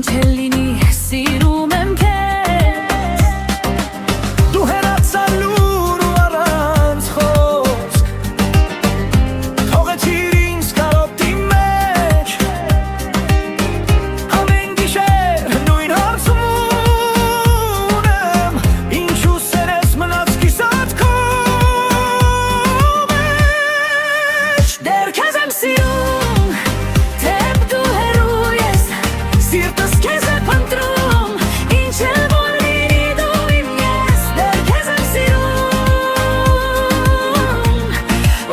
ինչ էլ լինի սիրում եմ քեզ Դու հեռացար լուր ու առանց խոսք Թողեցիր ինձ կարոտի մեջ Ամեն գիշեր նույն հարցում եմ Ինչու սերես մնաց կիսատ քո մեջ Դեռ քեզ եմ սիրում, թեպ դու հեռու ես Սիրտս քեզ է փնտրում, ինչ էլ որ լինի դու իմ ես Դեռ քեզ եմ սիրում,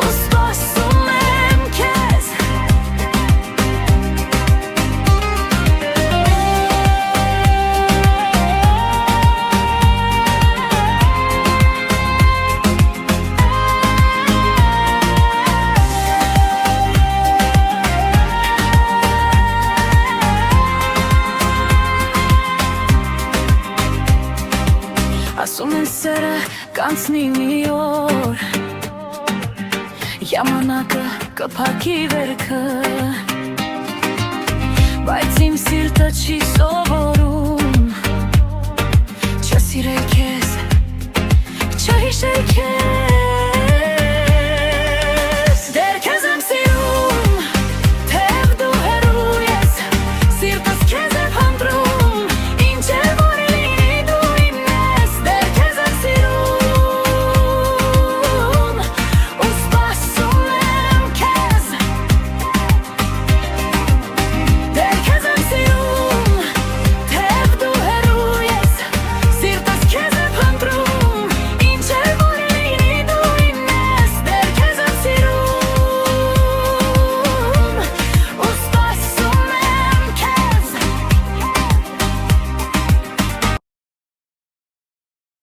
ու սպասում եմ քեզ Ասում են սերը կանցնի մի օր Յամանակը կփակի վերքը Բայց իմ սիրտը չի սովոր